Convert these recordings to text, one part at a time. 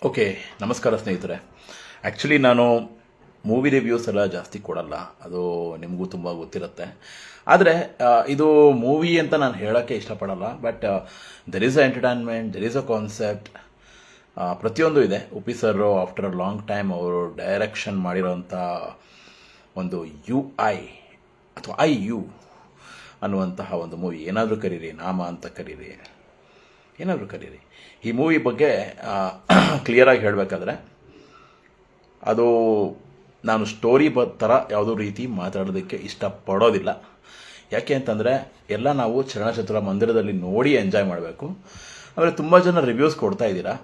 Okay, ನಮಸ್ಕಾರ ಸ್ನೇಹಿತರೆ. Actually ನಾನು ಮೂವಿ ರಿವ್ಯೂಸ್ ಎಲ್ಲ ಜಾಸ್ತಿ ಕೊಡಲ್ಲ, ಅದು ನಿಮಗೂ ತುಂಬ ಗೊತ್ತಿರುತ್ತೆ. ಆದರೆ ಇದು ಮೂವಿ ಅಂತ ನಾನು ಹೇಳೋಕ್ಕೆ ಇಷ್ಟಪಡಲ್ಲ. But there is a entertainment, there is a concept, ಪ್ರತಿಯೊಂದು ಇದೆ. Uppi sir after a long time ಅವರು ಡೈರೆಕ್ಷನ್ ಮಾಡಿರೋಂಥ ಒಂದು UI ಅಥವಾ IU ಅನ್ನುವಂತಹ ಒಂದು ಮೂವಿ, ಏನಾದರೂ ಕರೀರಿ, ನಾಮ ಅಂತ ಕರೀರಿ, ಏನಾದರೂ ಕರೀರಿ. ಈ ಮೂವಿ ಬಗ್ಗೆ ಕ್ಲಿಯರಾಗಿ ಹೇಳಬೇಕಾದ್ರೆ, ಅದು ನಾನು ಸ್ಟೋರಿ ಥರ ಯಾವುದೋ ರೀತಿ ಮಾತಾಡೋದಕ್ಕೆ ಇಷ್ಟಪಡೋದಿಲ್ಲ. ಯಾಕೆ ಅಂತಂದರೆ ಎಲ್ಲ ನಾವು ಚಲನಚಿತ್ರ ಮಂದಿರದಲ್ಲಿ ನೋಡಿ ಎಂಜಾಯ್ ಮಾಡಬೇಕು. ಆಮೇಲೆ ತುಂಬ ಜನ ರಿವ್ಯೂಸ್ ಕೊಡ್ತಾ ಇದ್ದೀರಾ.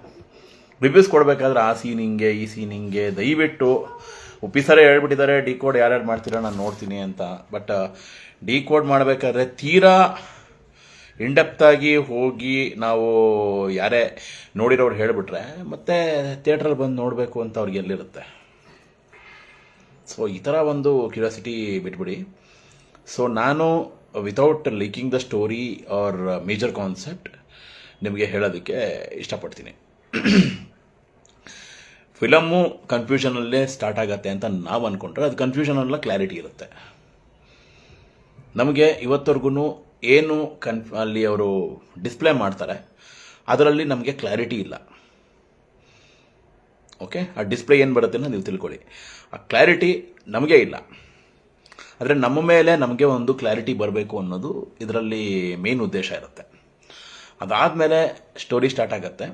ರಿವ್ಯೂಸ್ ಕೊಡಬೇಕಾದ್ರೆ ಆ ಸೀನ್ ಹಿಂಗೆ, ಈ ಸೀನ್ ಹಿಂಗೆ, ದಯವಿಟ್ಟು ಉಪ್ಪಿಸರೇ ಹೇಳ್ಬಿಟ್ಟಿದ್ದಾರೆ ಡಿಕೋಡ್ ಯಾರ್ಯಾರು ಮಾಡ್ತೀರಾ ನಾನು ನೋಡ್ತೀನಿ ಅಂತ. ಬಟ್ ಡಿಕೋಡ್ ಮಾಡಬೇಕಾದ್ರೆ ತೀರಾ ಇಂಡೆಪ್ತಾಗಿ ಹೋಗಿ ನಾವು ಯಾರೇ ನೋಡಿರೋರು ಹೇಳಿಬಿಟ್ರೆ ಮತ್ತೆ ಥಿಯೇಟ್ರಲ್ಲಿ ಬಂದು ನೋಡಬೇಕು ಅಂತ ಅವ್ರಿಗೆ ಎಲ್ಲಿರುತ್ತೆ. ಸೊ ಈ ಥರ ಒಂದು ಕ್ಯೂರಿಯಾಸಿಟಿ ಬಿಟ್ಬಿಡಿ. ಸೊ ನಾನು without leaking the story or major concept ನಿಮಗೆ ಹೇಳೋದಕ್ಕೆ ಇಷ್ಟಪಡ್ತೀನಿ. ಫಿಲಮ್ಮು ಕನ್ಫ್ಯೂಷನಲ್ಲೇ ಸ್ಟಾರ್ಟ್ ಆಗತ್ತೆ ಅಂತ ನಾವು ಅಂದ್ಕೊಂಡ್ರೆ ಅದು ಕನ್ಫ್ಯೂಷನಲ್ಲ, ಕ್ಲಾರಿಟಿ ಇರುತ್ತೆ. ನಮಗೆ ಇವತ್ತವರೆಗೂ ಏನು ಅಲ್ಲಿ ಅವರು ಡಿಸ್ಪ್ಲೇ ಮಾಡ್ತಾರೆ ಅದರಲ್ಲಿ ನಮಗೆ ಕ್ಲಾರಿಟಿ ಇಲ್ಲ. ಓಕೆ, ಆ ಡಿಸ್ಪ್ಲೇ ಏನು ಬರುತ್ತೆ ಅಂತ ನೀವು ತಿಳ್ಕೊಳ್ಳಿ. ಆ ಕ್ಲಾರಿಟಿ ನಮಗೆ ಇಲ್ಲ. ಆದರೆ ನಮ್ಮ ಮೇಲೆ ನಮಗೆ ಒಂದು ಕ್ಲಾರಿಟಿ ಬರಬೇಕು ಅನ್ನೋದು ಇದರಲ್ಲಿ ಮೇನ್ ಉದ್ದೇಶ ಇರುತ್ತೆ. ಅದಾದಮೇಲೆ ಸ್ಟೋರಿ ಸ್ಟಾರ್ಟ್ ಆಗುತ್ತೆ.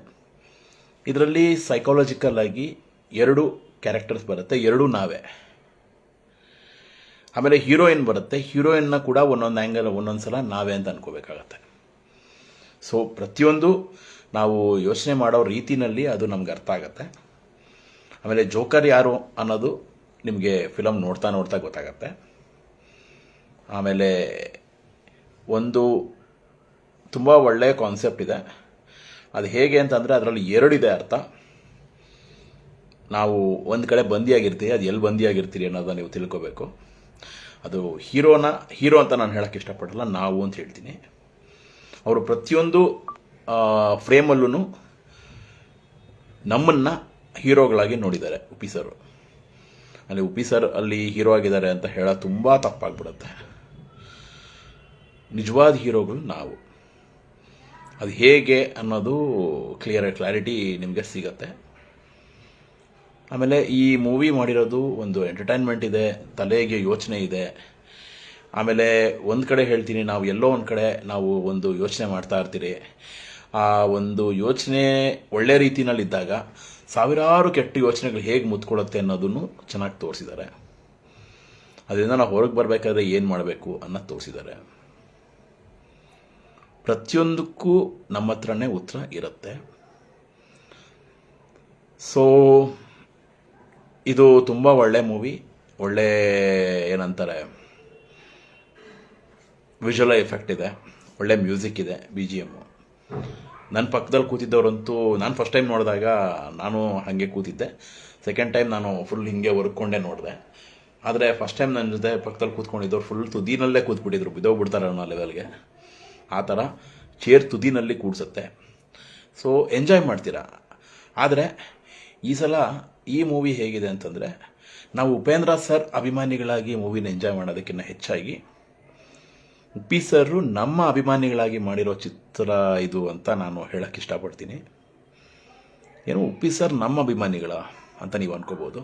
ಇದರಲ್ಲಿ ಸೈಕಾಲಜಿಕಲ್ ಆಗಿ 2 ಕ್ಯಾರೆಕ್ಟರ್ಸ್ ಬರುತ್ತೆ, 2 ನಾವೇ. ಆಮೇಲೆ ಹೀರೋಯಿನ್ ಬರುತ್ತೆ, ಹೀರೋಯಿನ್ನ ಕೂಡ ಒಂದೊಂದು ಆ್ಯಂಗಲ್ ಒಂದೊಂದು ಸಲ ನಾವೇ ಅಂತ ಅನ್ಕೋಬೇಕಾಗತ್ತೆ. ಸೊ ಪ್ರತಿಯೊಂದು ನಾವು ಯೋಚನೆ ಮಾಡೋ ರೀತಿನಲ್ಲಿ ಅದು ನಮ್ಗೆ ಅರ್ಥ ಆಗುತ್ತೆ. ಆಮೇಲೆ ಜೋಕರ್ ಯಾರು ಅನ್ನೋದು ನಿಮಗೆ ಫಿಲಮ್ ನೋಡ್ತಾ ನೋಡ್ತಾ ಗೊತ್ತಾಗತ್ತೆ. ಆಮೇಲೆ ಒಂದು ತುಂಬ ಒಳ್ಳೆಯ ಕಾನ್ಸೆಪ್ಟ್ ಇದೆ. ಅದು ಹೇಗೆ ಅಂತಂದರೆ ಅದರಲ್ಲಿ 2 ಇದೆ ಅರ್ಥ. ನಾವು ಒಂದು ಕಡೆ ಬಂದಿಯಾಗಿರ್ತೀವಿ, ಅದು ಎಲ್ಲಿ ಬಂದಿಯಾಗಿರ್ತೀರಿ ಅನ್ನೋದನ್ನ ನೀವು ತಿಳ್ಕೋಬೇಕು. ಅದು ಹೀರೋ ಅಂತ ನಾನು ಹೇಳೋಕ್ಕೆ ಇಷ್ಟಪಡಲ್ಲ, ನಾವು ಅಂತ ಹೇಳ್ತೀನಿ. ಅವರು ಪ್ರತಿಯೊಂದು ಫ್ರೇಮಲ್ಲೂ ನಮ್ಮನ್ನು ಹೀರೋಗಳಾಗಿ ನೋಡಿದ್ದಾರೆ ಉಪಿ ಸರ್. ಅಲ್ಲಿ ಉಪಿ ಸರ್ ಅಲ್ಲಿ ಹೀರೋ ಆಗಿದ್ದಾರೆ ಅಂತ ಹೇಳೋದು ತುಂಬ ತಪ್ಪಾಗ್ಬಿಡುತ್ತೆ. ನಿಜವಾದ ಹೀರೋಗಳು ನಾವು. ಅದು ಹೇಗೆ ಅನ್ನೋದು ಕ್ಲಾರಿಟಿ ನಿಮಗೆ ಸಿಗತ್ತೆ. ಆಮೇಲೆ ಈ ಮೂವಿ ಮಾಡಿರೋದು ಒಂದು ಎಂಟರ್ಟೈನ್ಮೆಂಟ್ ಇದೆ, ತಲೆಗೆ ಯೋಚನೆ ಇದೆ. ಆಮೇಲೆ ಒಂದು ಕಡೆ ಹೇಳ್ತೀನಿ, ನಾವು ಎಲ್ಲೋ ಒಂದು ಕಡೆ ನಾವು ಒಂದು ಯೋಚನೆ ಮಾಡ್ತಾ ಇರ್ತೀರಿ. ಆ ಒಂದು ಯೋಚನೆ ಒಳ್ಳೆ ರೀತಿಯಲ್ಲಿದ್ದಾಗ ಸಾವಿರಾರು ಕೆಟ್ಟ ಯೋಚನೆಗಳು ಹೇಗೆ ಮುತ್ಕೊಳ್ಳುತ್ತೆ ಅನ್ನೋದನ್ನು ಚೆನ್ನಾಗಿ ತೋರಿಸಿದ್ದಾರೆ. ಅದರಿಂದ ನಾವು ಹೊರಗೆ ಬರಬೇಕಾದ್ರೆ ಏನು ಮಾಡಬೇಕು ಅನ್ನೋದು ತೋರಿಸಿದ್ದಾರೆ. ಪ್ರತಿಯೊಂದಕ್ಕೂ ನಮ್ಮ ಹತ್ರನೇ ಉತ್ತರ ಇರುತ್ತೆ. ಸೊ ಇದು ತುಂಬ ಒಳ್ಳೆ ಮೂವಿ. ಒಳ್ಳೆ ಏನಂತಾರೆ, ವಿಜುವಲ್ ಎಫೆಕ್ಟ್ ಇದೆ, ಒಳ್ಳೆ ಮ್ಯೂಸಿಕ್ ಇದೆ, BGM. ನನ್ನ ಪಕ್ಕದಲ್ಲಿ ಕೂತಿದ್ದವರಂತೂ ನಾನು ಫಸ್ಟ್ ಟೈಮ್ ನೋಡಿದಾಗ ನಾನು ಹಾಗೆ ಕೂತಿದ್ದೆ. ಸೆಕೆಂಡ್ ಟೈಮ್ ನಾನು ಫುಲ್ ಹಿಂಗೆ ಹೊರ್ಕೊಂಡೇ ನೋಡಿದೆ. ಆದರೆ ಫಸ್ಟ್ ಟೈಮ್ ನನ್ನ ಜೊತೆ ಪಕ್ಕದಲ್ಲಿ ಕೂತ್ಕೊಂಡಿದ್ದವ್ರು ಫುಲ್ ತುದಿನಲ್ಲೇ ಕೂತ್ಬಿಟ್ಟಿದ್ರು, ಬಿದ್ದೋಗ್ಬಿಡ್ತಾರೆ ಅನ್ನೋ ಲೆವೆಲ್ಗೆ. ಆ ಥರ ಚೇರ್ ತುದಿನಲ್ಲಿ ಕೂಡ್ಸುತ್ತೆ. ಸೊ ಎಂಜಾಯ್ ಮಾಡ್ತೀರಾ. ಆದರೆ ಈ ಸಲ ಈ ಮೂವಿ ಹೇಗಿದೆ ಅಂತಂದರೆ, ನಾವು ಉಪೇಂದ್ರ ಸರ್ ಅಭಿಮಾನಿಗಳಾಗಿ ಮೂವಿನ ಎಂಜಾಯ್ ಮಾಡೋದಕ್ಕಿಂತ ಹೆಚ್ಚಾಗಿ ಉಪಿ ಸರು ನಮ್ಮ ಅಭಿಮಾನಿಗಳಾಗಿ ಮಾಡಿರೋ ಚಿತ್ರ ಇದು ಅಂತ ನಾನು ಹೇಳೋಕ್ಕೆ ಇಷ್ಟಪಡ್ತೀನಿ. ಏನು ಉಪಿ ಸರ್ ನಮ್ಮ ಅಭಿಮಾನಿಗಳ ಅಂತ ನೀವು ಅನ್ಕೋಬೋದು.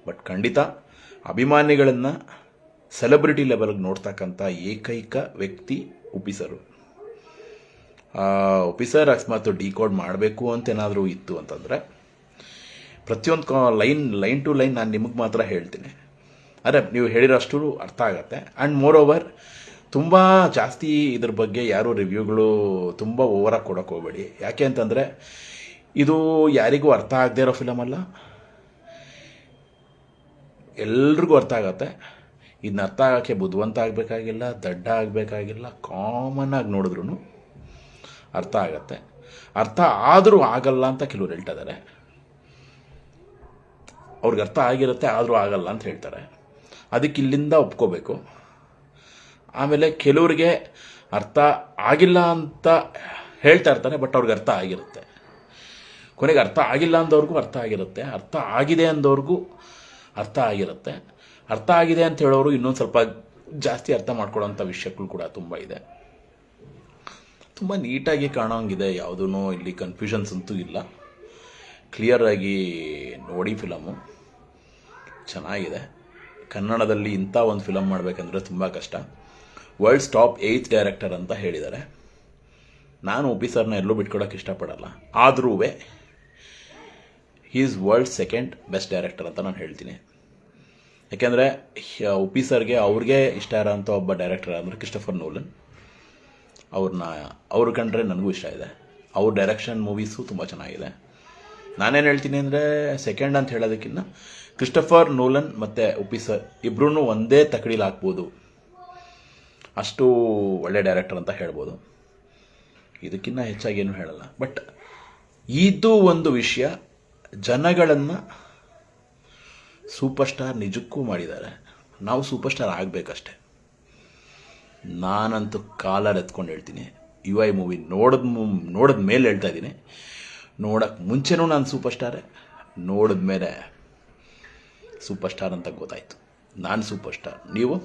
ಬಟ್ ಖಂಡಿತ ಅಭಿಮಾನಿಗಳನ್ನು ಸೆಲೆಬ್ರಿಟಿ ಲೆವೆಲ್ಗೆ ನೋಡ್ತಕ್ಕಂಥ ಏಕೈಕ ವ್ಯಕ್ತಿ ಉಪಿ ಸರು. ಉಪಿ ಸರ್ ಅಕಸ್ಮಾತ್ ಡಿಕೋಡ್ ಮಾಡಬೇಕು ಅಂತೇನಾದರೂ ಇತ್ತು ಅಂತಂದರೆ ಪ್ರತಿಯೊಂದು ಲೈನ್ ಟು ಲೈನ್ ನಾನು ನಿಮಗೆ ಮಾತ್ರ ಹೇಳ್ತೀನಿ. ಆದರೆ ನೀವು ಹೇಳಿರೋಷ್ಟು ಅರ್ಥ ಆಗತ್ತೆ. ಆ್ಯಂಡ್ ಮೋರ್ ಓವರ್ ತುಂಬ ಜಾಸ್ತಿ ಇದ್ರ ಬಗ್ಗೆ ಯಾರೂ ರಿವ್ಯೂಗಳು ತುಂಬ ಓವರಾಗಿ ಕೊಡೋಕೆ ಹೋಗಬೇಡಿ. ಯಾಕೆ ಅಂತಂದರೆ ಇದು ಯಾರಿಗೂ ಅರ್ಥ ಆಗದೆ ಇರೋ ಫಿಲಮ್ ಅಲ್ಲ, ಎಲ್ರಿಗೂ ಅರ್ಥ ಆಗತ್ತೆ. ಇದನ್ನ ಅರ್ಥ ಆಗೋಕ್ಕೆ ಬುದ್ಧಿವಂತ ಆಗಬೇಕಾಗಿಲ್ಲ, ದಡ್ಡ ಆಗಬೇಕಾಗಿಲ್ಲ, ಕಾಮನ್ ಆಗಿ ನೋಡಿದ್ರೂ ಅರ್ಥ ಆಗತ್ತೆ. ಅರ್ಥ ಆದರೂ ಆಗಲ್ಲ ಅಂತ ಕೆಲವ್ರು ಹೇಳ್ತಾ ಇದ್ದಾರೆ. ಅವ್ರಿಗೆ ಅರ್ಥ ಆಗಿರುತ್ತೆ, ಆದರೂ ಆಗಲ್ಲ ಅಂತ ಹೇಳ್ತಾರೆ. ಅದಕ್ಕೆ ಇಲ್ಲಿಂದ ಒಪ್ಕೋಬೇಕು. ಆಮೇಲೆ ಕೆಲವ್ರಿಗೆ ಅರ್ಥ ಆಗಿಲ್ಲ ಅಂತ ಹೇಳ್ತಾ ಇರ್ತಾರೆ, ಬಟ್ ಅವ್ರಿಗೆ ಅರ್ಥ ಆಗಿರುತ್ತೆ. ಕೊನೆಗೆ ಅರ್ಥ ಆಗಿಲ್ಲ ಅಂದವ್ರಿಗೂ ಅರ್ಥ ಆಗಿರುತ್ತೆ, ಅರ್ಥ ಆಗಿದೆ ಅಂದವ್ರಿಗೂ ಅರ್ಥ ಆಗಿರುತ್ತೆ. ಅರ್ಥ ಆಗಿದೆ ಅಂತ ಹೇಳೋರು ಇನ್ನೊಂದು ಸ್ವಲ್ಪ ಜಾಸ್ತಿ ಅರ್ಥ ಮಾಡ್ಕೊಳ್ಳೋಂಥ ವಿಷಯಗಳು ಕೂಡ ತುಂಬ ಇದೆ. ತುಂಬ ನೀಟಾಗಿ ಕಾಣೋಂಗಿದೆ, ಯಾವುದೂ ಇಲ್ಲಿ ಕನ್ಫ್ಯೂಷನ್ಸ್ ಅಂತೂ ಇಲ್ಲ. ಕ್ಲಿಯರಾಗಿ ನೋಡಿ ಫಿಲಮು ಚೆನ್ನಾಗಿದೆ. ಕನ್ನಡದಲ್ಲಿ ಇಂಥ ಒಂದು ಫಿಲಮ್ ಮಾಡಬೇಕಂದ್ರೆ ತುಂಬ ಕಷ್ಟ. ವರ್ಲ್ಡ್ಸ್ ಟಾಪ್ 8th ಡೈರೆಕ್ಟರ್ ಅಂತ ಹೇಳಿದ್ದಾರೆ. ನಾನು ಉಪಿ ಸರ್ನ ಎಲ್ಲೂ ಬಿಟ್ಕೊಡೋಕೆ ಇಷ್ಟಪಡಲ್ಲ, ಆದ್ರೂ is world 2nd best director ಅಂತ ನಾನು ಹೇಳ್ತೀನಿ. ಯಾಕೆಂದರೆ ಉಪಿ ಸರ್ಗೆ ಅವ್ರಿಗೆ ಇಷ್ಟ ಇರೋಂಥ ಒಬ್ಬ ಡೈರೆಕ್ಟರ್ ಅಂದರೆ ಕ್ರಿಸ್ಟೋಫರ್ ನೋಲನ್. ಅವ್ರು ಕಂಡ್ರೆ ನನಗೂ ಇಷ್ಟ ಇದೆ. ಅವ್ರ ಡೈರೆಕ್ಷನ್ ಮೂವೀಸು ತುಂಬ ಚೆನ್ನಾಗಿದೆ. ನಾನೇನು ಹೇಳ್ತೀನಿ ಅಂದರೆ ಸೆಕೆಂಡ್ ಅಂತ ಹೇಳೋದಕ್ಕಿಂತ ಕ್ರಿಸ್ಟೋಫರ್ ನೋಲನ್ ಮತ್ತು ಉಪಿ ಸರ್ ಇಬ್ಬರೂ ಒಂದೇ ತಕಡೀಲಿ ಹಾಕ್ಬೋದು, ಅಷ್ಟು ಒಳ್ಳೆ ಡೈರೆಕ್ಟರ್ ಅಂತ ಹೇಳ್ಬೋದು. ಇದಕ್ಕಿಂತ ಹೆಚ್ಚಾಗಿ ಏನೂ ಹೇಳಲ್ಲ. ಬಟ್ ಇದು ಒಂದು ವಿಷಯ, ಜನಗಳನ್ನು ಸೂಪರ್ ಸ್ಟಾರ್ ನಿಜಕ್ಕೂ ಮಾಡಿದ್ದಾರೆ. ನಾವು ಸೂಪರ್ ಸ್ಟಾರ್ ಆಗಬೇಕಷ್ಟೆ. ನಾನಂತೂ ಕಾಲಲ್ಲಿ ಎತ್ಕೊಂಡು ಹೇಳ್ತೀನಿ, UI ಮೂವಿ ನೋಡಿದ ಮೇಲೆ ಹೇಳ್ತಾ ಇದ್ದೀನಿ. ನೋಡೋಕ್ಕೆ ಮುಂಚೆನೂ ನಾನು ಸೂಪರ್ ಸ್ಟಾರೇ, ನೋಡಿದ ಮೇಲೆ ಸೂಪರ್ ಸ್ಟಾರ್ ಅಂತ ಗೊತ್ತಾಯಿತು. ನಾನು ಸೂಪರ್ ಸ್ಟಾರ್, ನೀವು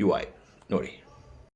UI ನೋಡಿ.